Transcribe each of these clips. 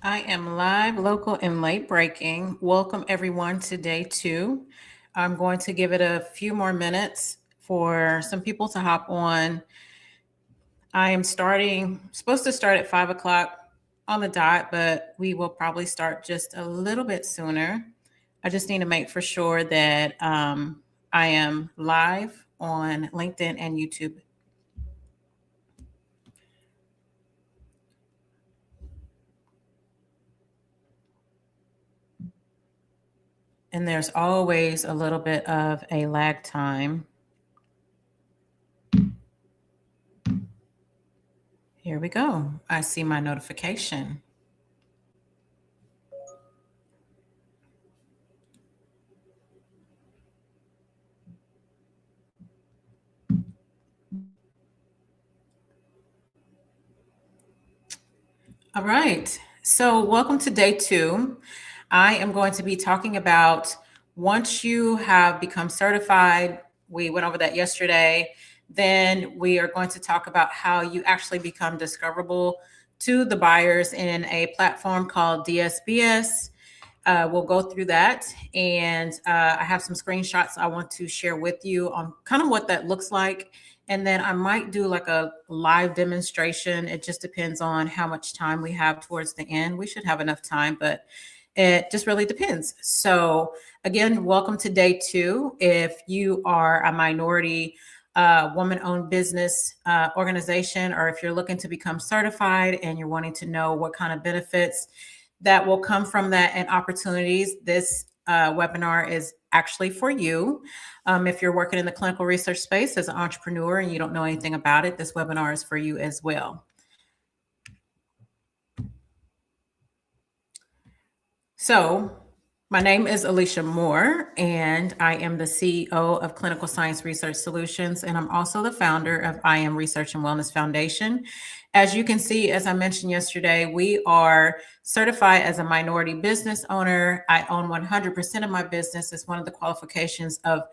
I am live, local, and late breaking. Welcome everyone to day 2. I'm going to give it a few more minutes for some people to hop on. I am supposed to start at 5 o'clock on the dot, but we will probably start just a little bit sooner. I just need to make for sure that I am live on LinkedIn and YouTube. And there's always a little bit of a lag time. Here we go. I see my notification. All right. So, welcome to day 2. I am going to be talking about once you have become certified, we went over that yesterday. Then we are going to talk about how you actually become discoverable to the buyers in a platform called DSBS. We'll go through that. And I have some screenshots I want to share with you on kind of what that looks like. And then I might do like a live demonstration. It just depends on how much time we have towards the end. We should have enough time, but it just really depends. So again, welcome to day 2. If you are a minority woman-owned business organization, or if you're looking to become certified and you're wanting to know what kind of benefits that will come from that and opportunities, this webinar is actually for you. If you're working in the clinical research space as an entrepreneur and you don't know anything about it, this webinar is for you as well. So my name is Alicia Moore, and I am the CEO of Clinical Science Research Solutions, and I'm also the founder of I Am Research and Wellness Foundation. As you can see, as I mentioned yesterday, we are certified as a minority business owner. I own 100% of my business. It's one of the qualifications of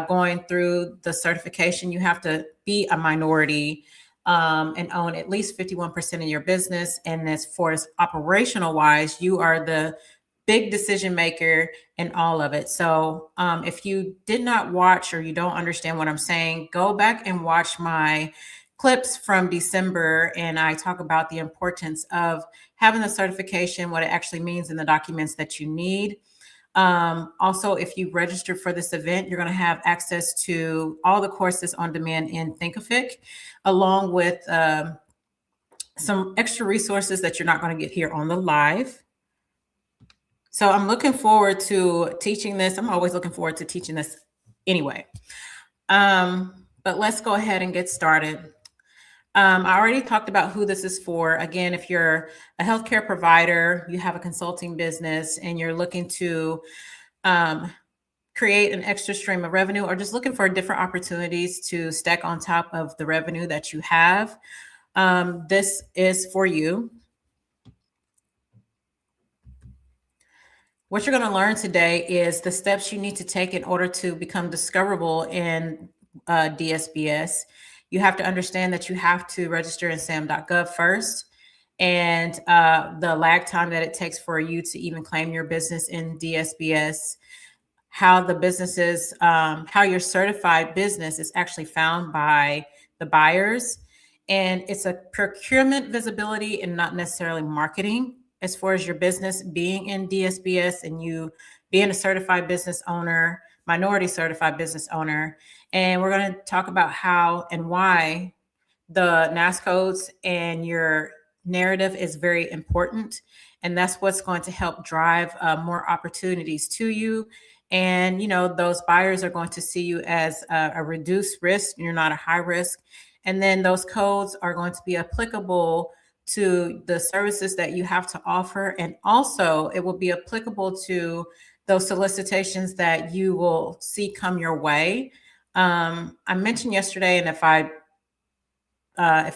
going through the certification. You have to be a minority and own at least 51% of your business. And as far as operational wise, you are the big decision maker in all of it. So if you did not watch or you don't understand what I'm saying, go back and watch my clips from December. And I talk about the importance of having the certification, what it actually means, and the documents that you need. Also, if you register for this event, you're going to have access to all the courses on demand in Thinkific, along with some extra resources that you're not going to get here on the live. So I'm looking forward to teaching this. I'm always looking forward to teaching this anyway. But let's go ahead and get started. I already talked about who this is for. Again, if you're a healthcare provider, you have a consulting business, and you're looking to create an extra stream of revenue, or just looking for different opportunities to stack on top of the revenue that you have, this is for you. What you're going to learn today is the steps you need to take in order to become discoverable in DSBS. You have to understand that you have to register in SAM.gov first, and the lag time that it takes for you to even claim your business in DSBS, how the businesses, how your certified business is actually found by the buyers. And it's a procurement visibility and not necessarily marketing. As far as your business being in DSBS and you being a certified business owner, minority certified business owner. And we're going to talk about how and why the NAICS codes and your narrative is very important. And that's what's going to help drive more opportunities to you. And, you know, those buyers are going to see you as a reduced risk. You're not a high risk. And then those codes are going to be applicable to the services that you have to offer. And also it will be applicable to those solicitations that you will see come your way. I mentioned yesterday, and if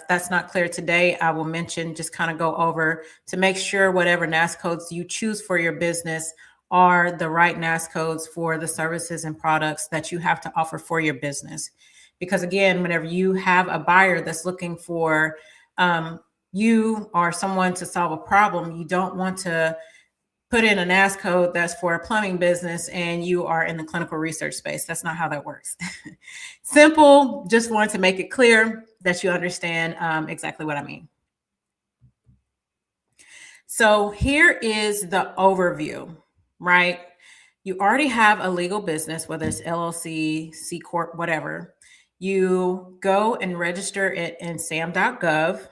that's not clear today, I will mention, just kind of go over to make sure whatever NAICS codes you choose for your business are the right NAICS codes for the services and products that you have to offer for your business. Because again, whenever you have a buyer that's looking for you are someone to solve a problem. You don't want to put in a NAICS code that's for a plumbing business and you are in the clinical research space. That's not how that works. Simple, just wanted to make it clear that you understand exactly what I mean. So here is the overview, right? You already have a legal business, whether it's LLC, C Corp, whatever. You go and register it in SAM.gov.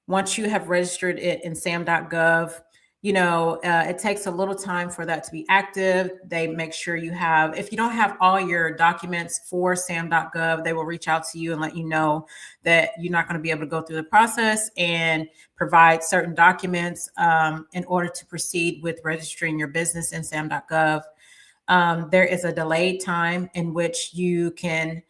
Once you have registered it in SAM.gov, it takes a little time for that to be active. They make sure you have, if you don't have all your documents for SAM.gov, they will reach out to you and let you know that you're not going to be able to go through the process and provide certain documents in order to proceed with registering your business in SAM.gov. There is a delayed time in which you can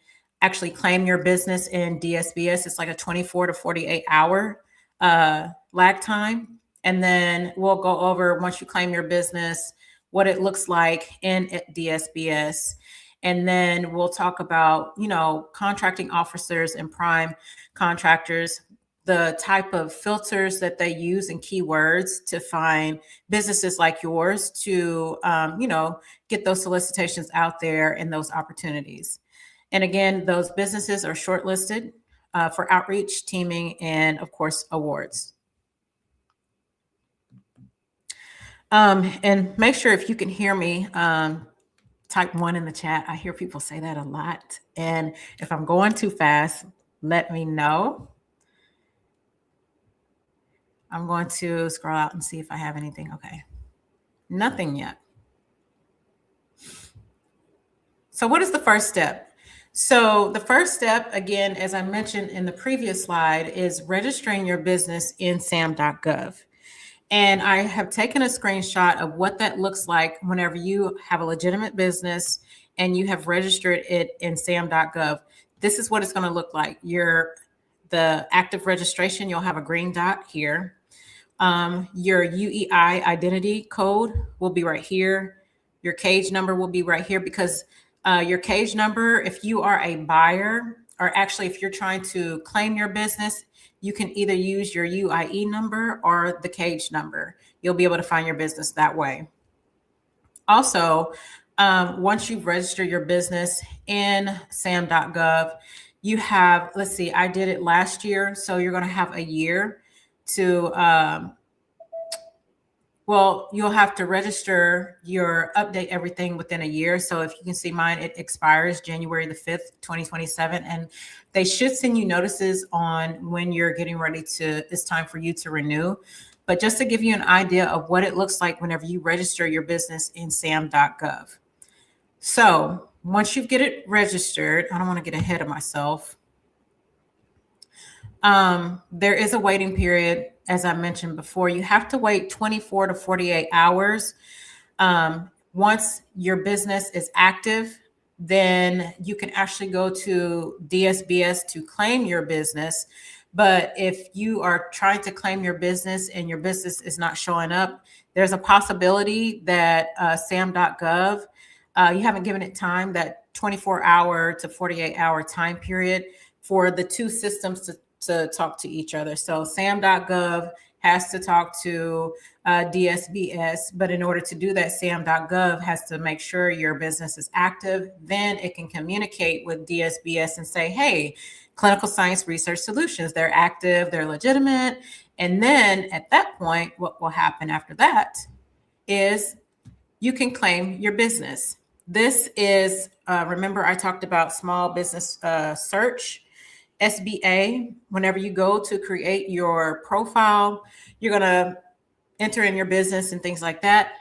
actually claim your business in DSBS. It's like a 24 to 48 hour lag time. And then we'll go over, once you claim your business, what it looks like in DSBS. And then we'll talk about, contracting officers and prime contractors, the type of filters that they use and keywords to find businesses like yours to, get those solicitations out there and those opportunities. And again, those businesses are shortlisted for outreach, teaming, and of course, awards. And make sure if you can hear me, type 1 in the chat. I hear people say that a lot. And if I'm going too fast, let me know. I'm going to scroll out and see if I have anything. Okay. Nothing yet. So what is the first step? So the first step, again, as I mentioned in the previous slide, is registering your business in SAM.gov. And I have taken a screenshot of what that looks like whenever you have a legitimate business and you have registered it in SAM.gov. This is what it's going to look like. The active registration, you'll have a green dot here. Your UEI identity code will be right here. Your cage number will be right here, because your cage number, if you are a buyer, or actually if you're trying to claim your business, you can either use your UIE number or the cage number. You'll be able to find your business that way. Also, once you've registered your business in SAM.gov, you have, let's see, I did it last year. So you're going to have a year to, you'll have to register update everything within a year. So if you can see mine, it expires January the 5th, 2027. And they should send you notices on when you're getting ready it's time for you to renew. But just to give you an idea of what it looks like whenever you register your business in SAM.gov. So once you get it registered, I don't want to get ahead of myself. There is a waiting period. As I mentioned before, you have to wait 24 to 48 hours. Once your business is active, then you can actually go to DSBS to claim your business. But if you are trying to claim your business and your business is not showing up, there's a possibility that SAM.gov, you haven't given it time, that 24-hour to 48-hour time period for the two systems to talk to each other. So SAM.gov has to talk to DSBS, but in order to do that, SAM.gov has to make sure your business is active. Then it can communicate with DSBS and say, hey, Clinical Science Research Solutions, they're active, they're legitimate. And then at that point, what will happen after that is you can claim your business. This is, remember I talked about small business search. SBA, whenever you go to create your profile, you're going to enter in your business and things like that.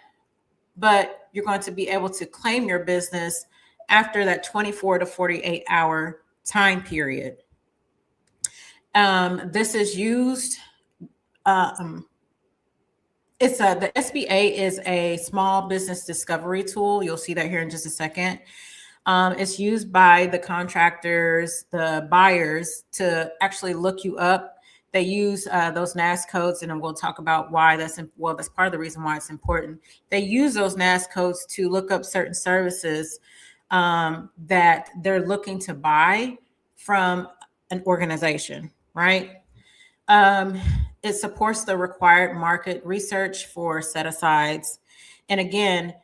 But you're going to be able to claim your business after that 24 to 48 hour time period. This is used, the SBA is a small business discovery tool. You'll see that here in just a second. It's used by the contractors, the buyers, to actually look you up. They use those NAICS codes, and we'll talk about why that's part of the reason why it's important. They use those NAICS codes to look up certain services that they're looking to buy from an organization, right? it supports the required market research for set-asides. And again,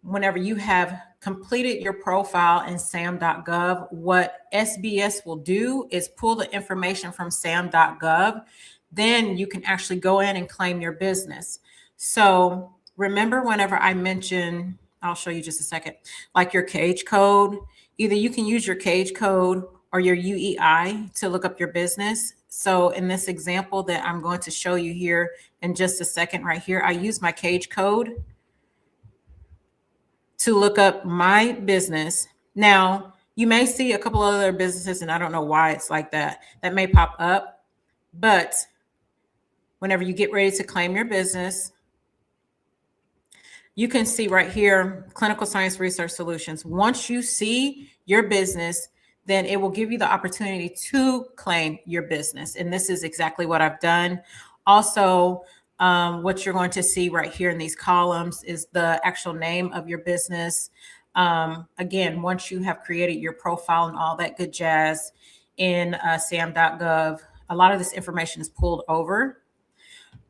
whenever you have completed your profile in SAM.gov, what SBS will do is pull the information from SAM.gov. Then you can actually go in and claim your business. So remember, whenever I mention, I'll show you just a second, like your cage code, either you can use your cage code or your UEI to look up your business. So in this example that I'm going to show you here in just a second right here, I use my cage code to look up my business. Now, you may see a couple other businesses, and I don't know why it's like that. That may pop up, but whenever you get ready to claim your business, you can see right here, Clinical Science Research Solutions. Once you see your business, then it will give you the opportunity to claim your business. And this is exactly what I've done. Also, what you're going to see right here in these columns is the actual name of your business. Again, once you have created your profile and all that good jazz in SAM.gov, a lot of this information is pulled over.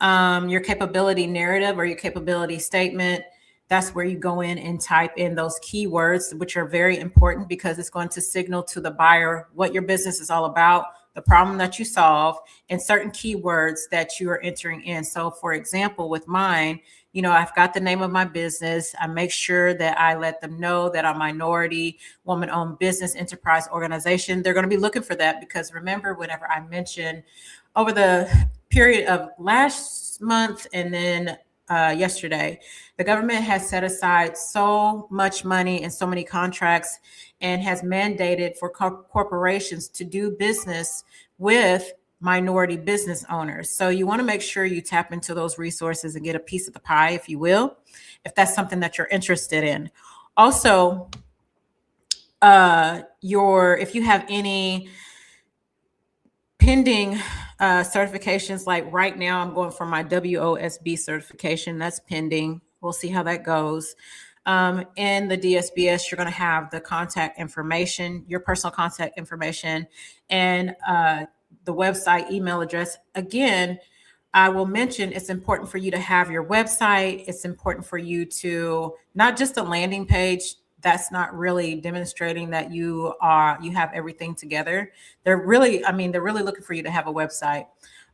Your capability narrative or your capability statement, that's where you go in and type in those keywords, which are very important because it's going to signal to the buyer what your business is all about, the problem that you solve, and certain keywords that you are entering in. So for example, with mine, you know, I've got the name of my business. I make sure that I let them know that I'm a minority woman-owned business enterprise organization. They're going to be looking for that because remember, whenever I mentioned over the period of last month and then yesterday, the government has set aside so much money and so many contracts and has mandated for corporations to do business with minority business owners. So you want to make sure you tap into those resources and get a piece of the pie, if you will, if that's something that you're interested in. Also, if you have any pending certifications, like right now I'm going for my WOSB certification, that's pending. We'll see how that goes. In the DSBS, you're going to have the contact information, your personal contact information, and the website email address. Again, I will mention it's important for you to have your website. It's important for you to not just a landing page. That's not really demonstrating that you have everything together. They're really looking for you to have a website.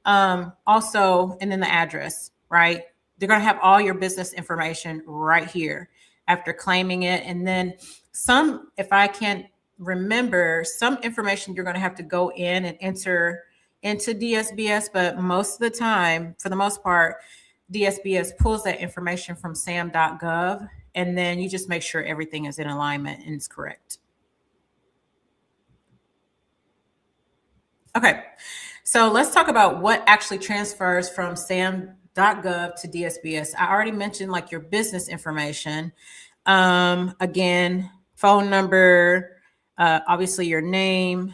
Also, and then the address, right? They're going to have all your business information right here after claiming it. And then some, if I can't remember, some information you're going to have to go in and enter into DSBS, but most of the time, for the most part, DSBS pulls that information from SAM.gov, and then you just make sure everything is in alignment and is correct. Okay, so let's talk about what actually transfers from SAM.gov to DSBS. I already mentioned like your business information. Again, phone number, obviously your name.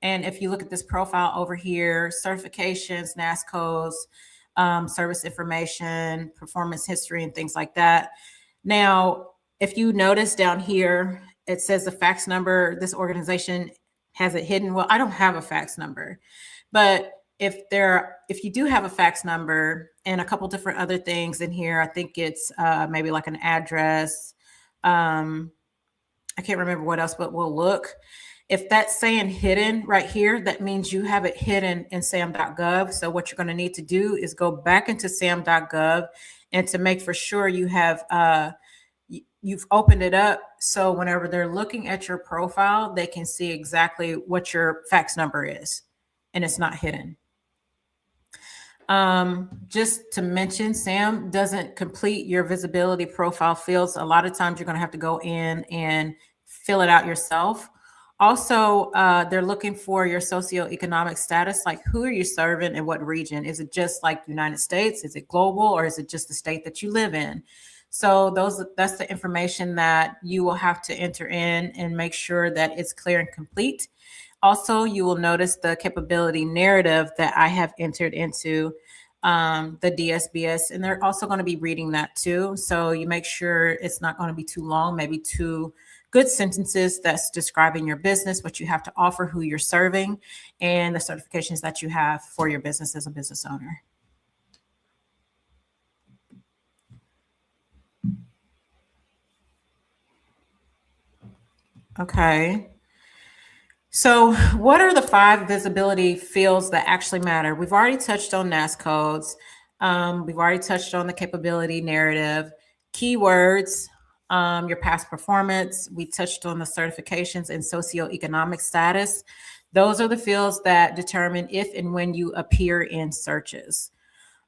And if you look at this profile over here, certifications, NAICS codes, service information, performance history, and things like that. Now, if you notice down here, it says the fax number. This organization has it hidden. Well, I don't have a fax number, but if you do have a fax number and a couple different other things in here, I think it's maybe like an address. I can't remember what else, but we'll look. If that's saying hidden right here, that means you have it hidden in SAM.gov. So what you're going to need to do is go back into SAM.gov and to make for sure you have you've opened it up. So whenever they're looking at your profile, they can see exactly what your fax number is, and it's not hidden. Just to mention, SAM doesn't complete your visibility profile fields. A lot of times you're going to have to go in and fill it out yourself. Also, they're looking for your socioeconomic status, like who are you serving and what region? Is it just like United States? Is it global, or is it just the state that you live in? So that's the information that you will have to enter in and make sure that it's clear and complete. Also, you will notice the capability narrative that I have entered into the DSBS, and they're also going to be reading that too. So you make sure it's not going to be too long, maybe 2 good sentences that's describing your business, what you have to offer, who you're serving, and the certifications that you have for your business as a business owner. Okay. So, what are the 5 visibility fields that actually matter? We've already touched on NAS codes. We've already touched on the capability narrative, keywords, your past performance. We touched on the certifications and socioeconomic status. Those are the fields that determine if and when you appear in searches.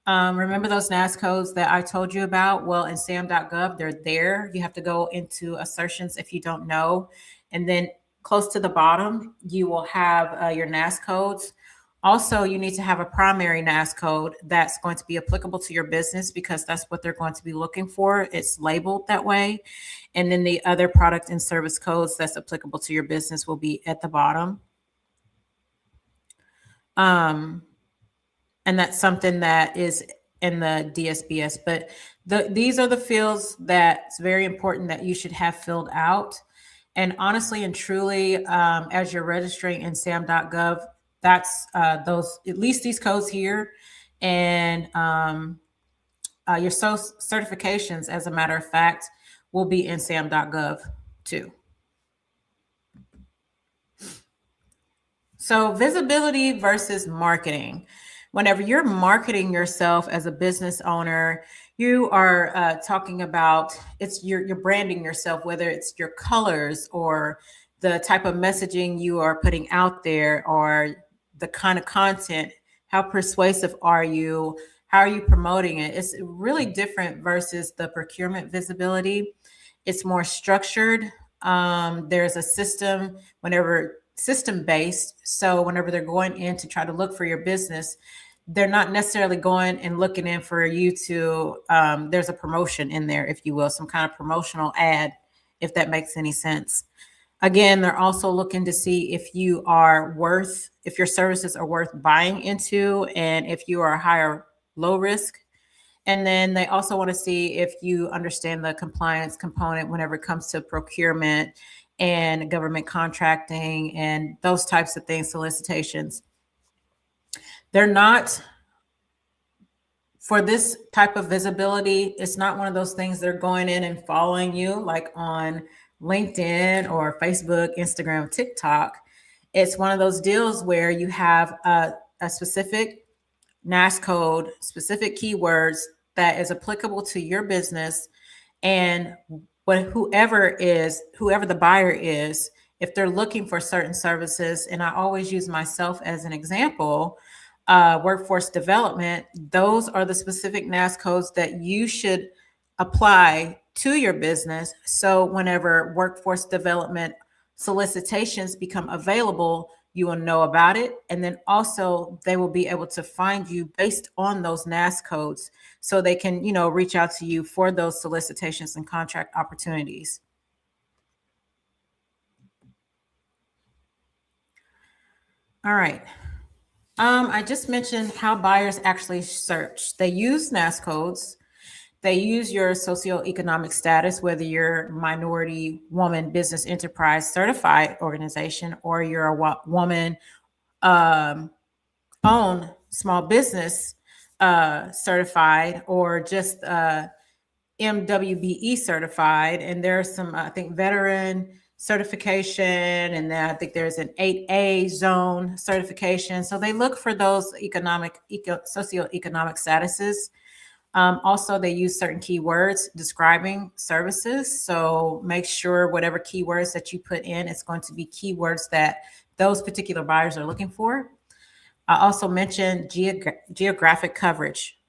Remember those NAS codes that I told you about? Well, in SAM.gov, they're there. You have to go into assertions if you don't know. And then close to the bottom, you will have your NAS codes. Also, you need to have a primary NAS code that's going to be applicable to your business because that's what they're going to be looking for. It's labeled that way. And then the other product and service codes that's applicable to your business will be at the bottom. And that's something that is in the DSBS. But these are the fields that's very important that you should have filled out. And honestly and truly, as you're registering in SAM.gov, that's those, at least these codes here, and your certifications, as a matter of fact, will be in SAM.gov too. So visibility versus marketing. Whenever you're marketing yourself as a business owner, you are talking about you're branding yourself, whether it's your colors or the type of messaging you are putting out there or the kind of content. How persuasive are you? How are you promoting it? It's really different versus the procurement visibility. It's more structured. There's a system system based. So whenever they're going in to try to look for your business, they're not necessarily going and looking in for you to, there's a promotion in there, if you will, some kind of promotional ad, if that makes any sense. Again, they're also looking to see if if your services are worth buying into and if you are high or low risk. And then they also want to see if you understand the compliance component whenever it comes to procurement and government contracting and those types of things, solicitations. They're not, for this type of visibility, it's not one of those things they're going in and following you like on LinkedIn or Facebook, Instagram, TikTok. It's one of those deals where you have a specific NAS code, specific keywords that is applicable to your business. And whoever the buyer is, if they're looking for certain services, and I always use myself as an example, workforce development, those are the specific NAS codes that you should apply to your business. So whenever workforce development solicitations become available, you will know about it. And then also they will be able to find you based on those NAS codes so they can, reach out to you for those solicitations and contract opportunities. All right. I just mentioned how buyers actually search. They use NAS codes. They use your socioeconomic status, whether you're minority, woman, business, enterprise certified organization, or you're a woman owned small business certified, or just MWBE certified. And there's some, I think, veteran certification, and then I think there's an 8A zone certification. So they look for those socioeconomic statuses. Also, they use certain keywords describing services. So make sure whatever keywords that you put in, it's going to be keywords that those particular buyers are looking for. I also mentioned geographic coverage.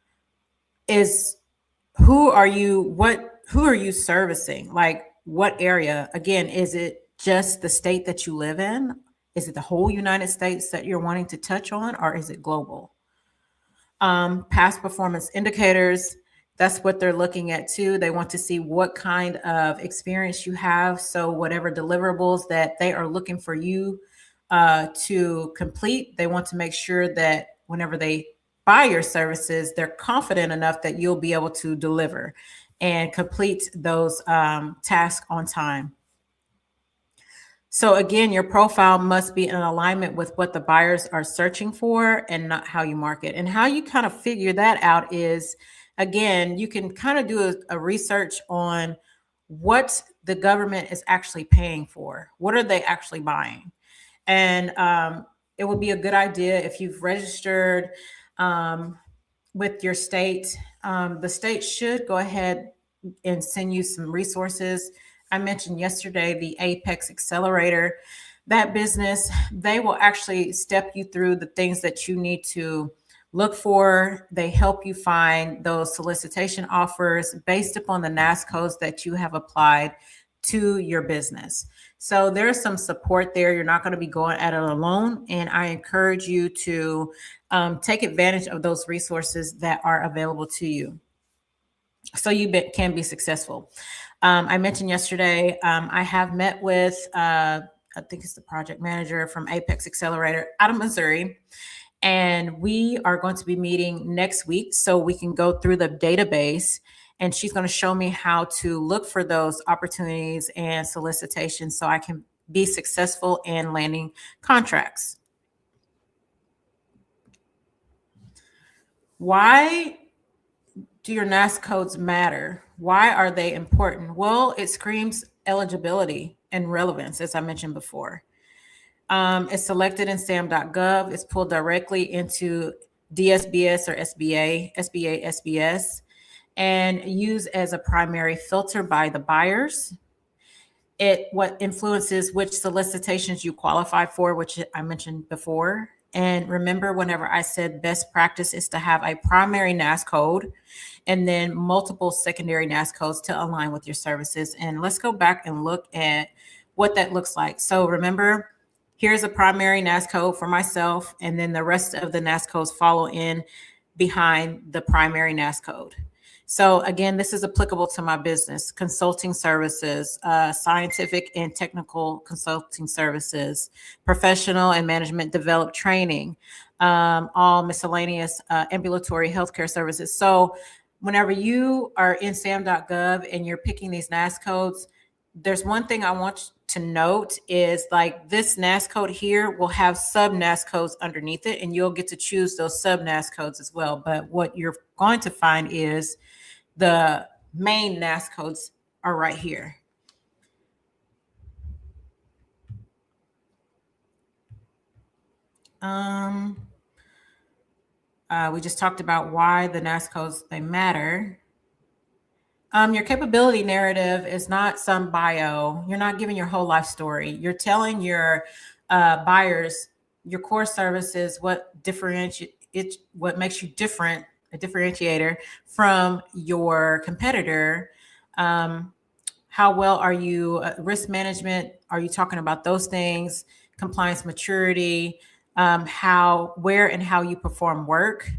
Who are you servicing? Like, what area? Again, is it just the state that you live in? Is it the whole United States that you're wanting to touch on, or is it global? Past performance indicators, that's what they're looking at too. They want to see what kind of experience you have. So whatever deliverables that they are looking for you to complete, they want to make sure that whenever they buy your services, they're confident enough that you'll be able to deliver and complete those tasks on time. So again, your profile must be in alignment with what the buyers are searching for and not how you market. And how you kind of figure that out is, again, you can kind of do a research on what the government is actually paying for? What are they actually buying? And it would be a good idea if you've registered with your state. The state should go ahead and send you some resources. I mentioned yesterday the Apex Accelerator. That business, they will actually step you through the things that you need to look for. They help you find those solicitation offers based upon the NAICS codes that you have applied to your business. So there's some support there. You're not going to be going at it alone. And I encourage you to take advantage of those resources that are available to you so you can be successful. I mentioned yesterday, I have met with, I think it's the project manager from Apex Accelerator out of Missouri. And we are going to be meeting next week so we can go through the database, and she's going to show me how to look for those opportunities and solicitations so I can be successful in landing contracts. Why do your NAICS codes matter? Why are they important? Well, it screams eligibility and relevance, as I mentioned before. It's selected in SAM.gov. It's pulled directly into DSBS or SBA, SBS, and used as a primary filter by the buyers. What influences which solicitations you qualify for, which I mentioned before. And remember, whenever I said best practice is to have a primary NAICS code and then multiple secondary NAICS codes to align with your services. And let's go back and look at what that looks like. So remember, here's a primary NAICS code for myself, and then the rest of the NAICS codes follow in behind the primary NAICS code. So again, this is applicable to my business: consulting services, scientific and technical consulting services, professional and management developed training, all miscellaneous ambulatory healthcare services. So whenever you are in SAM.gov and you're picking these NAICS codes, there's one thing I want to note is like this NAICS code here will have sub NAICS codes underneath it, and you'll get to choose those sub NAICS codes as well. But what you're going to find is the main NAICS codes are right here. We just talked about why the NAICS codes, they matter. Your capability narrative is not some bio. You're not giving your whole life story. You're telling your buyers your core services, what makes you different, a differentiator from your competitor. How well are you risk management? Are you talking about those things? Compliance maturity, where and how you perform work.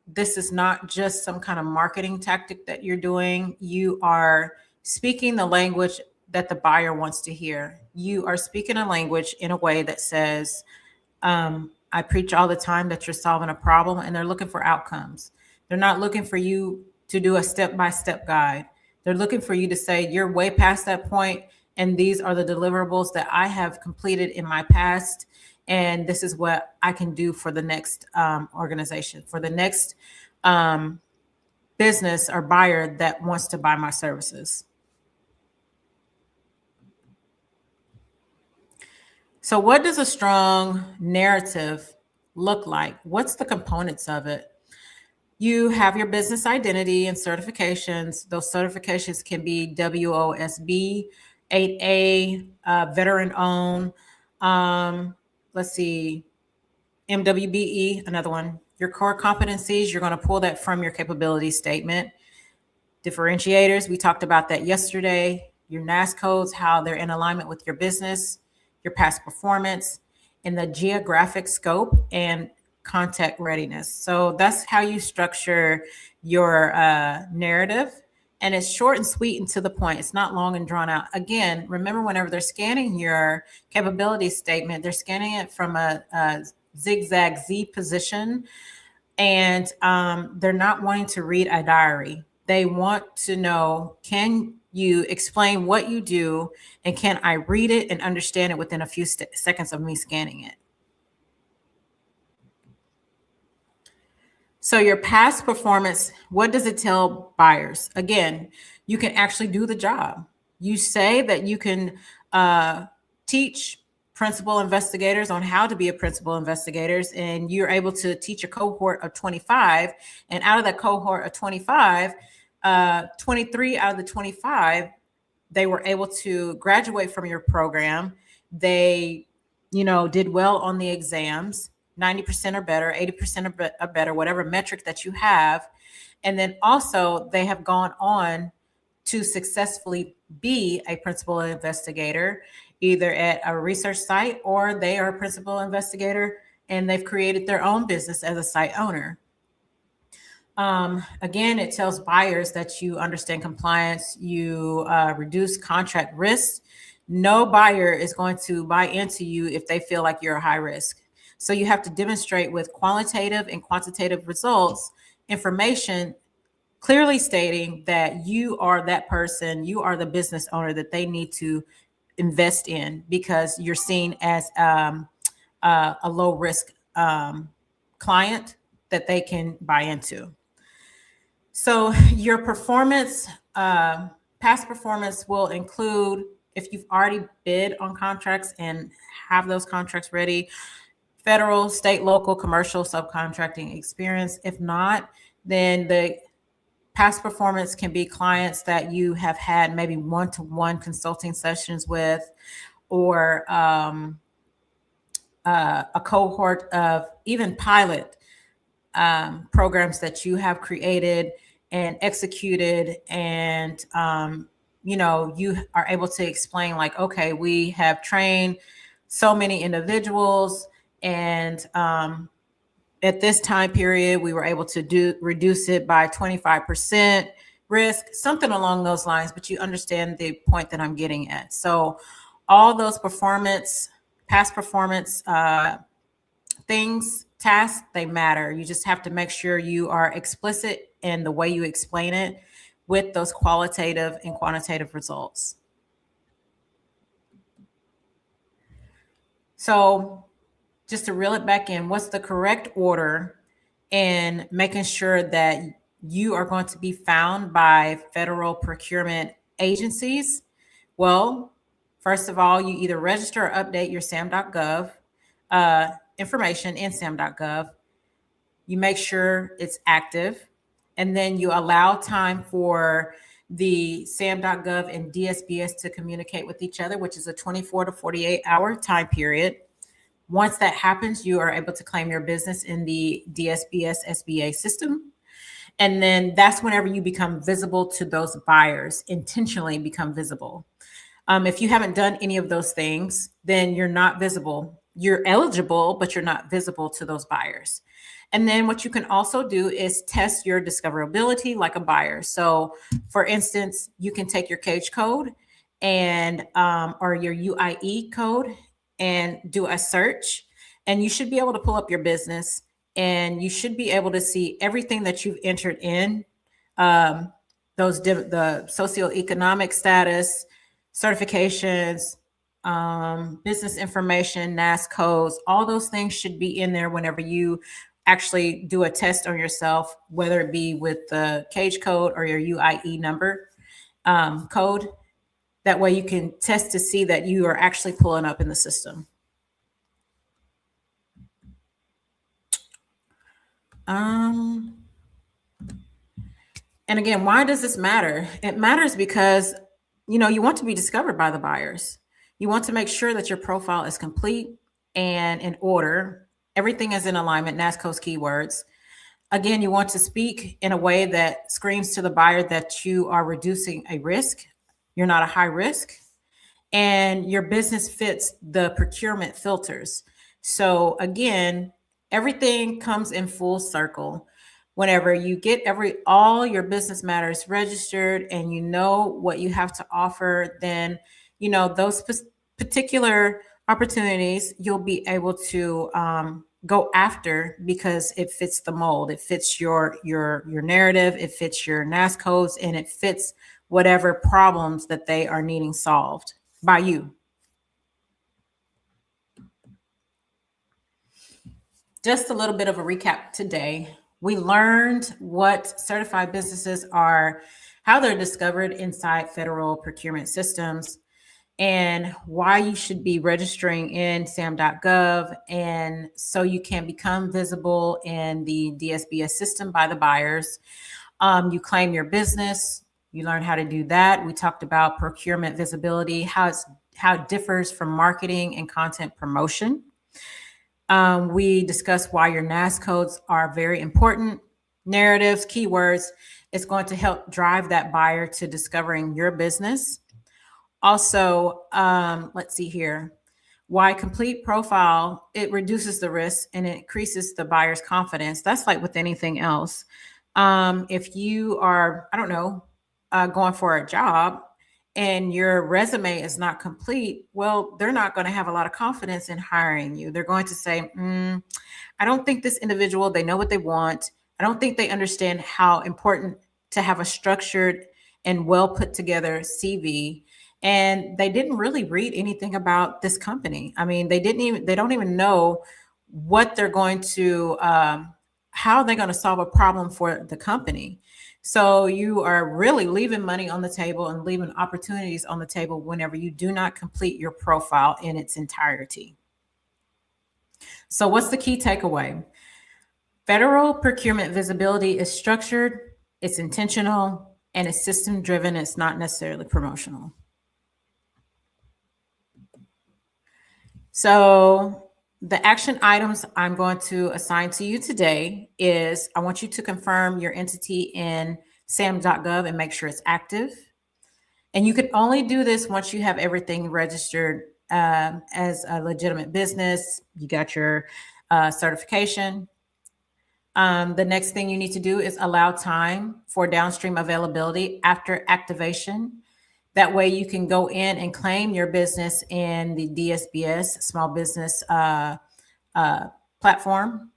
This is not just some kind of marketing tactic that you're doing. You are speaking the language that the buyer wants to hear. You are speaking a language in a way that says, I preach all the time that you're solving a problem, and they're looking for outcomes. They're not looking for you to do a step-by-step guide. They're looking for you to say, you're way past that point, and these are the deliverables that I have completed in my past. And this is what I can do for the next organization, for the next business or buyer that wants to buy my services. So what does a strong narrative look like? What's the components of it? You have your business identity and certifications. Those certifications can be WOSB, 8A, veteran-owned. Let's see, MWBE, another one. Your core competencies, you're going to pull that from your capability statement. Differentiators, we talked about that yesterday. Your NAICS codes, how they're in alignment with your business, your past performance, and the geographic scope and contact readiness. So that's how you structure your narrative. And it's short and sweet and to the point. It's not long and drawn out. Again, remember, whenever they're scanning your capability statement, they're scanning it from a zigzag Z position. And they're not wanting to read a diary. They want to know, can you explain what you do? And can I read it and understand it within a few seconds of me scanning it? So your past performance, what does it tell buyers? Again, you can actually do the job. You say that you can teach principal investigators on how to be a principal investigators, and you're able to teach a cohort of 25. And out of that cohort of 25, 23 out of the 25, they were able to graduate from your program. They, did well on the exams, 90% or better, 80% or better, whatever metric that you have. And then also they have gone on to successfully be a principal investigator, either at a research site or they are a principal investigator and they've created their own business as a site owner. Again, it tells buyers that you understand compliance, you reduce contract risks. No buyer is going to buy into you if they feel like you're a high risk. So you have to demonstrate with qualitative and quantitative results, information clearly stating that you are that person, you are the business owner that they need to invest in because you're seen as a low risk client that they can buy into. So your performance, past performance will include if you've already bid on contracts and have those contracts ready, federal, state, local, commercial, subcontracting experience. If not, then the past performance can be clients that you have had maybe one-to-one consulting sessions with, or a cohort of even pilot programs that you have created and executed, and you are able to explain like, okay, we have trained so many individuals, and at this time period we were able to reduce it by 25% risk, something along those lines. But you understand the point that I'm getting at. So all those past performance things, tasks, they matter. You just have to make sure you are explicit in the way you explain it with those qualitative and quantitative results. So just to reel it back in, what's the correct order in making sure that you are going to be found by federal procurement agencies? Well, first of all, you either register or update your SAM.gov information in SAM.gov. You make sure it's active, and then you allow time for the SAM.gov and DSBS to communicate with each other, which is a 24 to 48 hour time period. Once that happens, you are able to claim your business in the DSBS SBA system. And then that's whenever you become visible to those buyers, intentionally become visible. If you haven't done any of those things, then you're not visible. You're eligible, but you're not visible to those buyers. And then what you can also do is test your discoverability like a buyer. So for instance, you can take your cage code and or your UIE code and do a search, and you should be able to pull up your business, and you should be able to see everything that you've entered in, the socioeconomic status, certifications, business information, NAICS codes. All those things should be in there whenever you actually do a test on yourself, whether it be with the cage code or your UIE number code. That way you can test to see that you are actually pulling up in the system. And again, why does this matter? It matters because, you want to be discovered by the buyers. You want to make sure that your profile is complete and in order. Everything is in alignment, NAICS keywords. Again, you want to speak in a way that screams to the buyer that you are reducing a risk. You're not a high risk, and your business fits the procurement filters. So again, everything comes in full circle. Whenever you get all your business matters registered and you know what you have to offer, then those particular opportunities you'll be able to go after because it fits the mold. It fits your narrative, it fits your NAICS codes, and it fits whatever problems that they are needing solved by you. Just a little bit of a recap today. We learned what certified businesses are, how they're discovered inside federal procurement systems, and why you should be registering in SAM.gov, and so you can become visible in the DSBS system by the buyers. You claim your business. You learn how to do that. We talked about procurement visibility, how it differs from marketing and content promotion. We discussed why your NAICS codes are very important. Narratives, keywords, it's going to help drive that buyer to discovering your business. Also, let's see here. Why complete profile, it reduces the risk and it increases the buyer's confidence. That's like with anything else. If you are, I don't know, going for a job and your resume is not complete, well, they're not going to have a lot of confidence in hiring you. They're going to say, I don't think this individual, they know what they want. I don't think they understand how important to have a structured and well put together CV. And they didn't really read anything about this company. I mean, they don't even know what they're going to, how they're going to solve a problem for the company. So you are really leaving money on the table and leaving opportunities on the table whenever you do not complete your profile in its entirety. So what's the key takeaway? Federal procurement visibility is structured, it's intentional, and it's system driven. It's not necessarily promotional. So the action items I'm going to assign to you today is I want you to confirm your entity in SAM.gov and make sure it's active. And you can only do this once you have everything registered as a legitimate business. You got your certification. The next thing you need to do is allow time for downstream availability after activation. That way you can go in and claim your business in the DSBS, small business platform.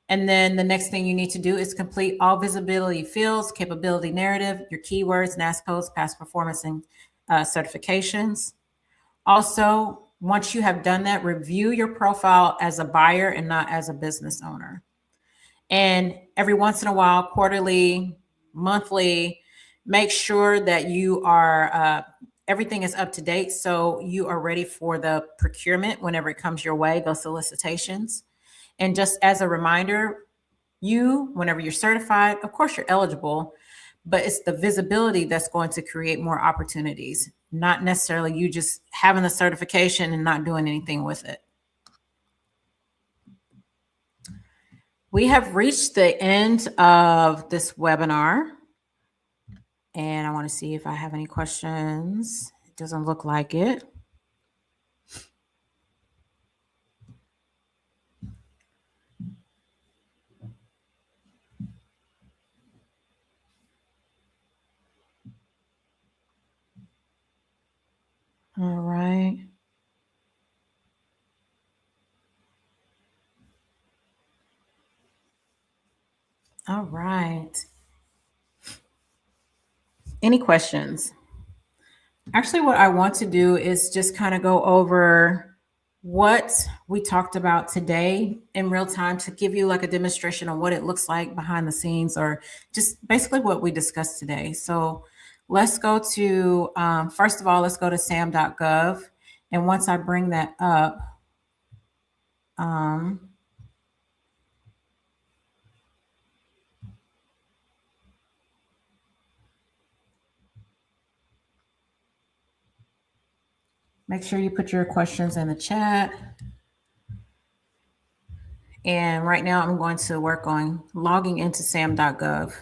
And then the next thing you need to do is complete all visibility fields, capability narrative, your keywords, NAICS codes, past performance, and certifications. Also, once you have done that, review your profile as a buyer and not as a business owner. And every once in a while, quarterly, monthly, make sure that you are, everything is up to date. So you are ready for the procurement whenever it comes your way, those solicitations. And just as a reminder, whenever you're certified, of course you're eligible, but it's the visibility that's going to create more opportunities, not necessarily you just having the certification and not doing anything with it. We have reached the end of this webinar, and I want to see if I have any questions. It doesn't look like it. All right. All right. Any questions? Actually, what I want to do is just kind of go over what we talked about today in real time to give you like a demonstration on what it looks like behind the scenes, or just basically what we discussed today. So let's go to, first of all, let's go to SAM.gov. And once I bring that up, make sure you put your questions in the chat. And right now I'm going to work on logging into SAM.gov.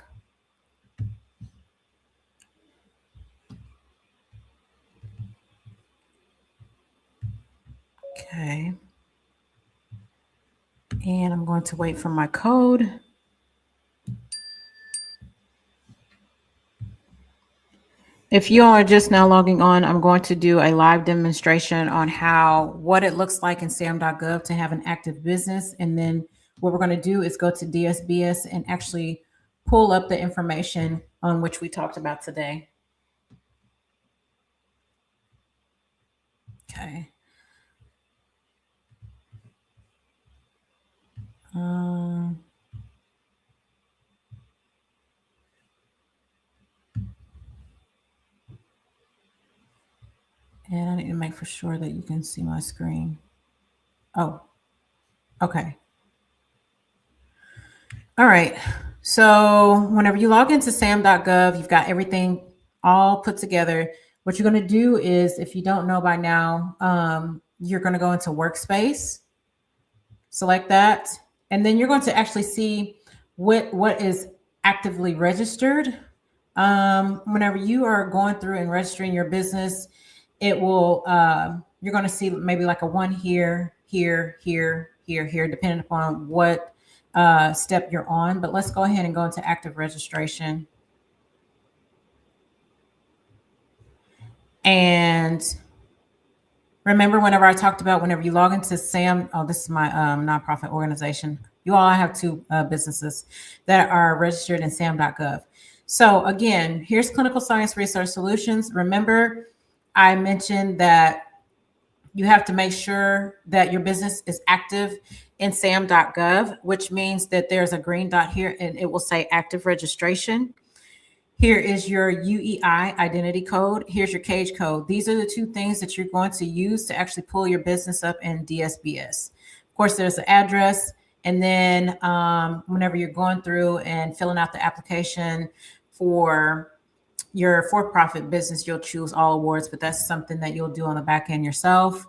Okay. And I'm going to wait for my code. If you are just now logging on, I'm going to do a live demonstration on what it looks like in SAM.gov to have an active business. And then what we're going to do is go to DSBS and actually pull up the information on which we talked about today. Okay. And I need to make for sure that you can see my screen. Oh, okay. All right. So whenever you log into SAM.gov, you've got everything all put together. What you're going to do is, if you don't know by now, you're going to go into Workspace, select that, and then you're going to actually see what is actively registered. Whenever you are going through and registering your business, it will, you're going to see maybe like a 1 here, here, here, here, here, depending upon what step you're on. But let's go ahead and go into active registration. And remember, whenever I talked about whenever you log into SAM, oh, this is my nonprofit organization. You all have 2 businesses that are registered in SAM.gov. So again, here's Clinical Science Research Solutions. Remember, I mentioned that you have to make sure that your business is active in SAM.gov, which means that there's a green dot here and it will say active registration. Here is your UEI identity code. Here's your cage code. These are the 2 things that you're going to use to actually pull your business up in DSBS. Of course, there's the address. And then whenever you're going through and filling out the application for your for-profit business, you'll choose all awards, but that's something that you'll do on the back end yourself.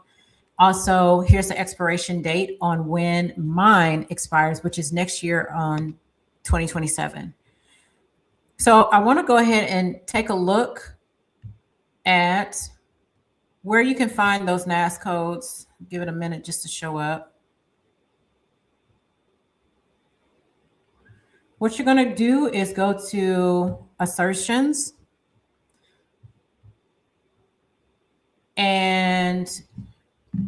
Also, here's the expiration date on when mine expires, which is next year on 2027. So I want to go ahead and take a look at where you can find those NAICS codes. Give it a minute just to show up. What you're going to do is go to assertions. And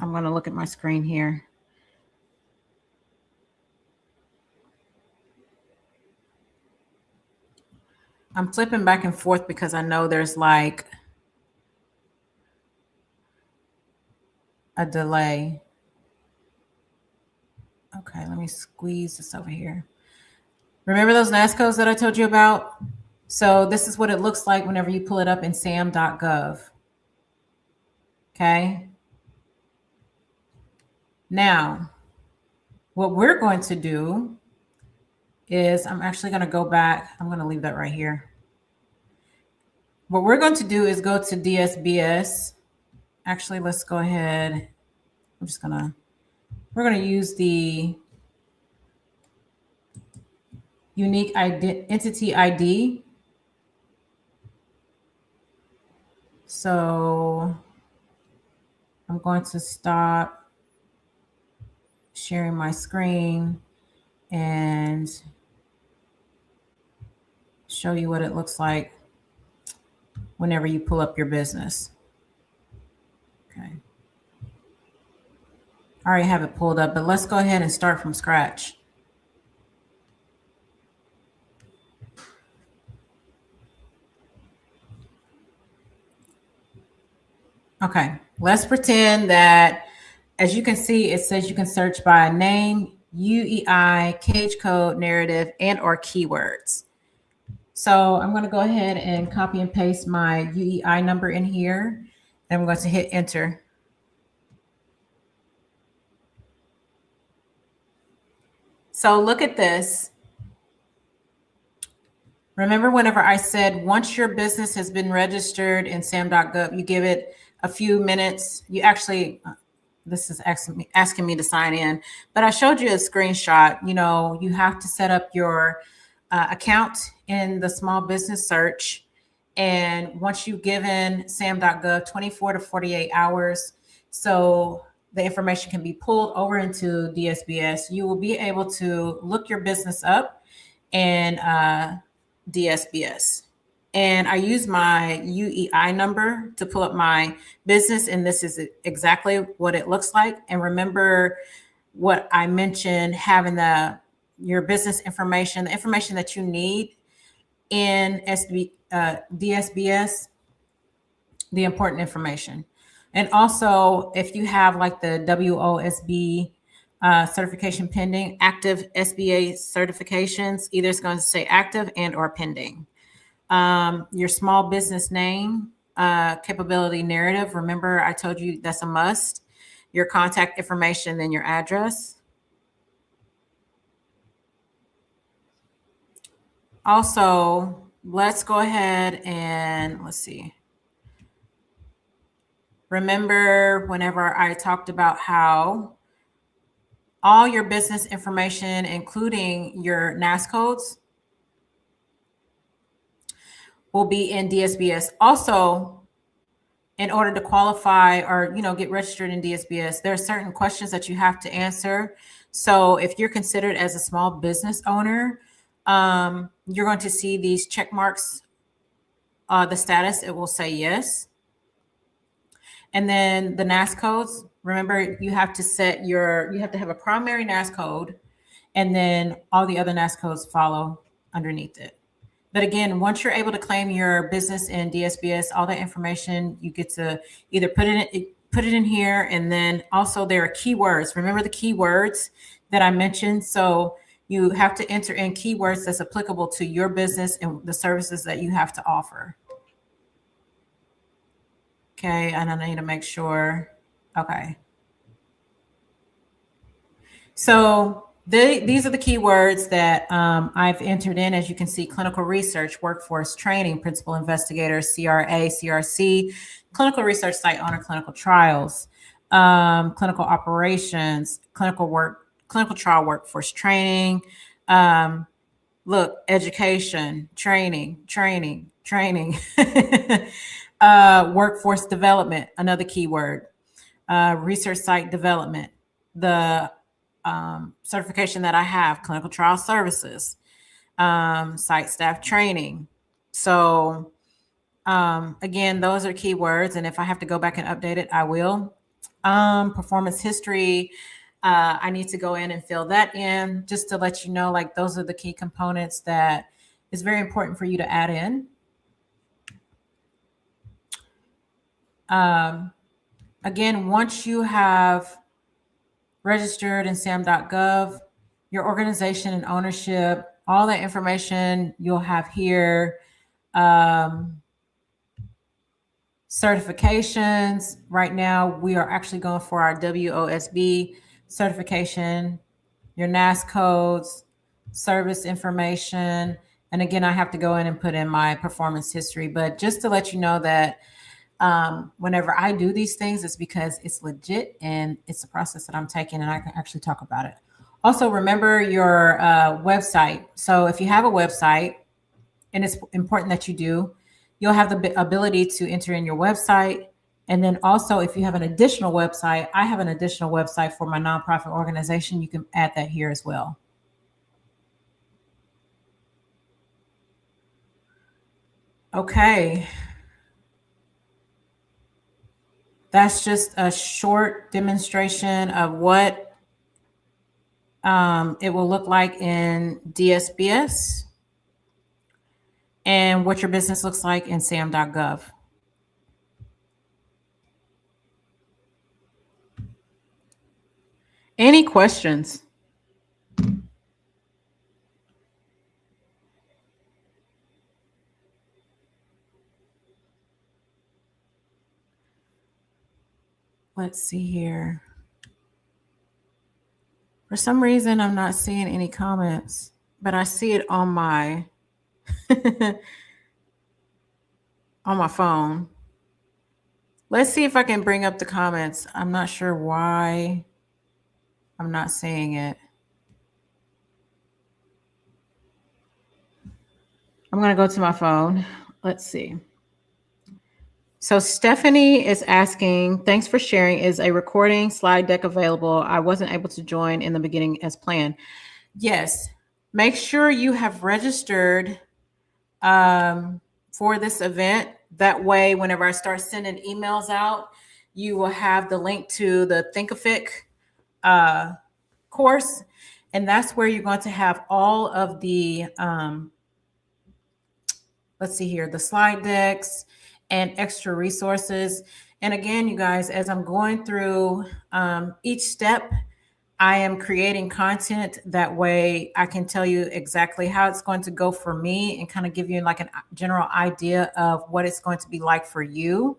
I'm going to look at my screen here. I'm flipping back and forth because I know there's like a delay. Okay, let me squeeze this over here. Remember those NAICS codes that I told you about? So this is what it looks like whenever you pull it up in SAM.gov. Okay. Now, what we're going to do is I'm actually going to go back. I'm going to leave that right here. What we're going to do is go to DSBS. Actually, let's go ahead. We're going to use the unique entity ID. So I'm going to stop sharing my screen and show you what it looks like whenever you pull up your business. Okay. I already have it pulled up, but let's go ahead and start from scratch. Okay, let's pretend that, as you can see, it says you can search by name, UEI, cage code, narrative, and or keywords. So I'm going to go ahead and copy and paste my UEI number in here. And I'm going to hit enter. So look at this. Remember whenever I said once your business has been registered in SAM.gov, you give it a few minutes. You actually, this is asking me to sign in, but I showed you a screenshot. You know, you have to set up your account in the small business search. And once you've given SAM.gov 24 to 48 hours, so the information can be pulled over into DSBS, you will be able to look your business up in DSBS. And I use my UEI number to pull up my business, and this is exactly what it looks like. And remember what I mentioned, having your business information, the information that you need in DSBS, the important information. And also, if you have like the WOSB certification pending, active SBA certifications, either it's going to say active and or pending. Your small business name, capability narrative. Remember, I told you that's a must. Your contact information, then your address. Also, let's go ahead and let's see. Remember whenever I talked about how all your business information, including your NAICS codes, will be in DSBS. Also, in order to qualify or get registered in DSBS, there are certain questions that you have to answer. So if you're considered as a small business owner, you're going to see these check marks. The status, it will say yes. And then the NAICS codes, remember, you have to have a primary NAICS code, and then all the other NAICS codes follow underneath it. But again, once you're able to claim your business in DSBS, all that information, you get to either put it in here, and then also there are keywords. Remember the keywords that I mentioned? So you have to enter in keywords that's applicable to your business and the services that you have to offer. Okay, and I need to make sure. Okay. So these are the keywords that I've entered in. As you can see, clinical research, workforce training, principal investigator, CRA, CRC, clinical research site owner, clinical trials, clinical operations, clinical trial workforce training. Look, education, training. Workforce development, another keyword. Research site development, the certification that I have, clinical trial services, site staff training. So again, those are keywords. And if I have to go back and update it, I will. Performance history, I need to go in and fill that in just to let you know, like, those are the key components that is very important for you to add in. Again, once you have registered in SAM.gov, your organization and ownership, all that information you'll have here. Certifications. Right now, we are actually going for our WOSB certification, your NAICS codes, service information. And again, I have to go in and put in my performance history. But just to let you know that whenever I do these things, it's because it's legit and it's a process that I'm taking, and I can actually talk about it. Also, remember your website. So if you have a website, and it's important that you do, you'll have the ability to enter in your website. And then also, if you have an additional website, I have an additional website for my nonprofit organization. You can add that here as well. Okay. That's just a short demonstration of what it will look like in DSBS and what your business looks like in SAM.gov. Any questions? Let's see here. For some reason, I'm not seeing any comments, but I see it on my on my phone. Let's see if I can bring up the comments. I'm not sure why I'm not seeing it. I'm going to go to my phone. Let's see. So Stephanie is asking, thanks for sharing. Is a recording slide deck available? I wasn't able to join in the beginning as planned. Yes. Make sure you have registered for this event. That way, whenever I start sending emails out, you will have the link to the Thinkific course. And that's where you're going to have all of the, let's see here, the slide decks and extra resources. And again, you guys, as I'm going through each step, I am creating content that way I can tell you exactly how it's going to go for me and kind of give you like a general idea of what it's going to be like for you.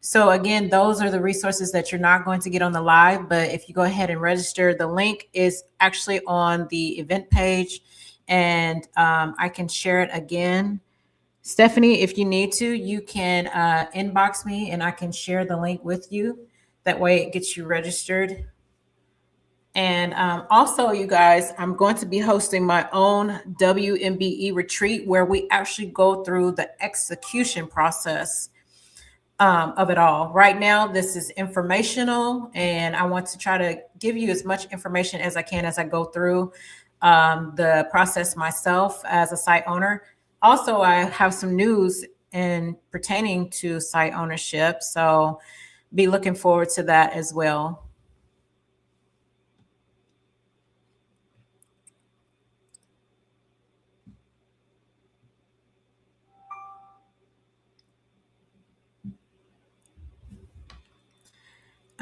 So again, those are the resources that you're not going to get on the live, but if you go ahead and register, the link is actually on the event page, and I can share it again. Stephanie, if you need to, you can inbox me and I can share the link with you. That way it gets you registered. And also, you guys, I'm going to be hosting my own WMBE retreat where we actually go through the execution process of it all. Right now, this is informational, and I want to try to give you as much information as I can as I go through the process myself as a site owner. Also, I have some news in pertaining to site ownership, so be looking forward to that as well.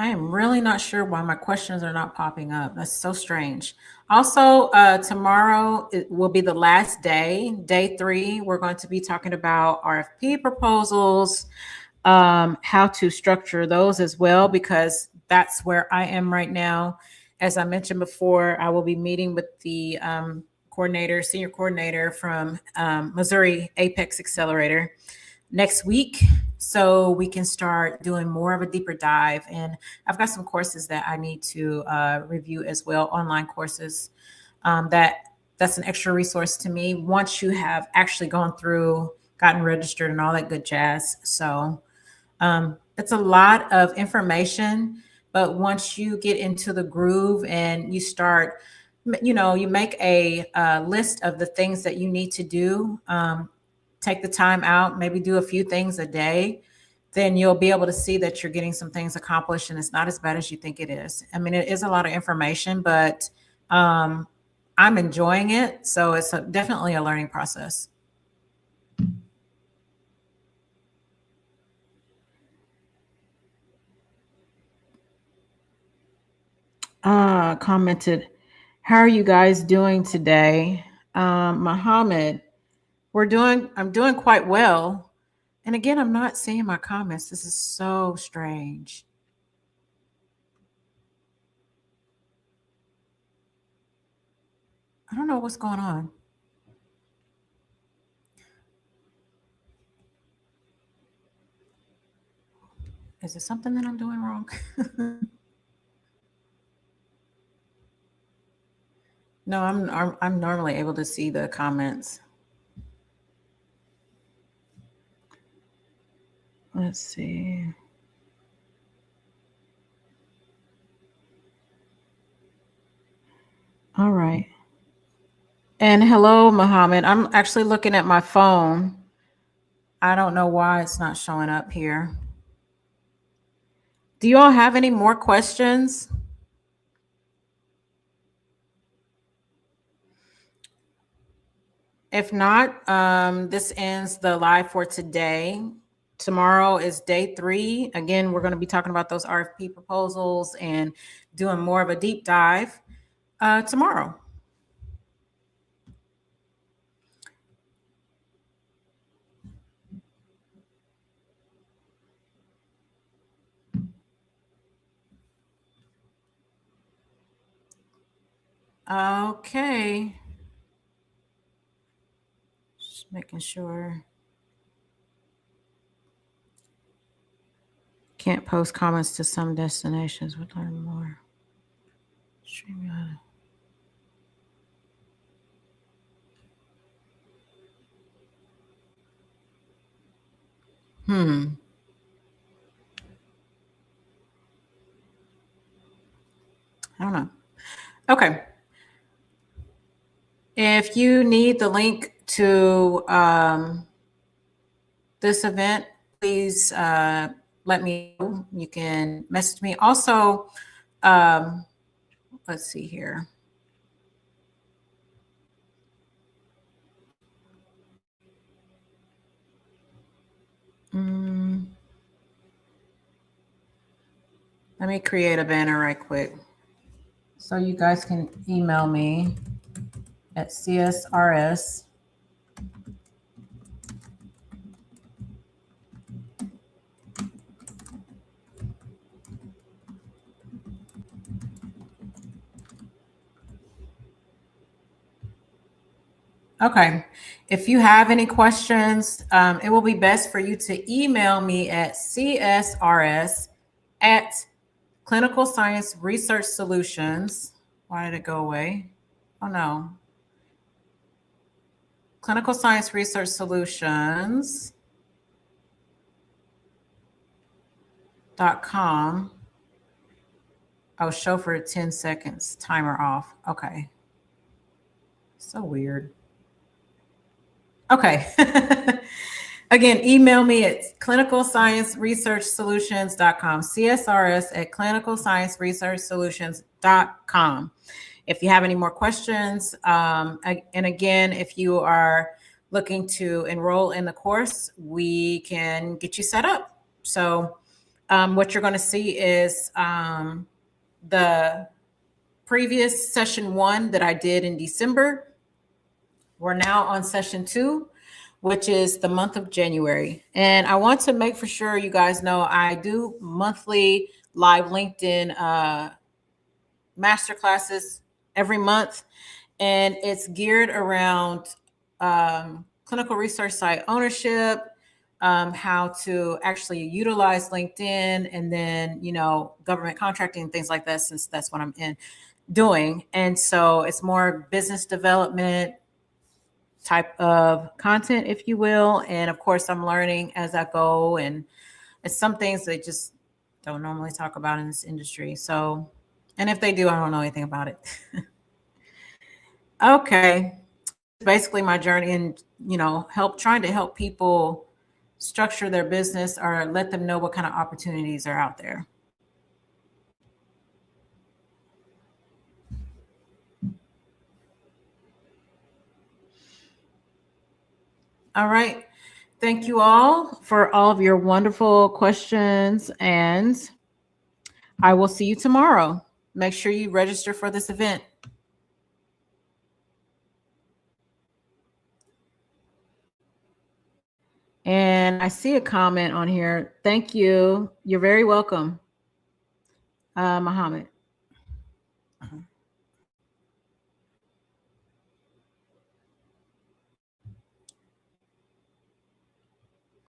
I am really not sure why my questions are not popping up. That's so strange. Also, tomorrow it will be the last day, day 3. We're going to be talking about RFP proposals, how to structure those as well, because that's where I am right now. As I mentioned before, I will be meeting with the senior coordinator from Missouri Apex Accelerator next week, so we can start doing more of a deeper dive. And I've got some courses that I need to review as well, online courses. That's an extra resource to me once you have actually gone through, gotten registered, and all that good jazz. So it's a lot of information, but once you get into the groove and you start, you make a list of the things that you need to do. Take the time out, maybe do a few things a day, then you'll be able to see that you're getting some things accomplished and it's not as bad as you think it is. I mean, it is a lot of information, but I'm enjoying it. So it's definitely a learning process. Commented, how are you guys doing today? Mohammed, I'm doing quite well. And again, I'm not seeing my comments. This is so strange. I don't know what's going on. Is it something that I'm doing wrong? No, I'm normally able to see the comments. Let's see. All right. And hello, Mohammed. I'm actually looking at my phone. I don't know why it's not showing up here. Do you all have any more questions? If not, this ends the live for today. Tomorrow is day 3. Again, we're going to be talking about those RFP proposals and doing more of a deep dive tomorrow. Okay. Just making sure. Can't post comments to some destinations. Would learn more. StreamYard. I don't know. Okay. If you need the link to this event, please let me know. You can message me. Also, let's see here. Let me create a banner right quick. So you guys can email me at CSRS. Okay. If you have any questions, it will be best for you to email me at CSRS at Clinical Science Research Solutions. Why did it go away? Oh no. Clinical Science Research Solutions.com. Oh, show for 10 seconds. Timer off. Okay. So weird. Okay. Again, email me at clinicalscienceresearchsolutions.com, CSRS at clinicalscienceresearchsolutions.com. If you have any more questions, and again, if you are looking to enroll in the course, we can get you set up. So what you're going to see is the previous session 1 that I did in December. We're now on session 2, which is the month of January. And I want to make for sure you guys know I do monthly live LinkedIn masterclasses every month. And it's geared around clinical research site ownership, how to actually utilize LinkedIn, and then, government contracting and things like that, since that's what I'm doing. And so it's more business development type of content, if you will. And of course, I'm learning as I go, and it's some things they just don't normally talk about in this industry. So, and if they do, I don't know anything about it. Okay. Basically my journey, and trying to help people structure their business or let them know what kind of opportunities are out there. All right. Thank you all for all of your wonderful questions, and I will see you tomorrow. Make sure you register for this event. And I see a comment on here. Thank you. You're very welcome, Muhammad.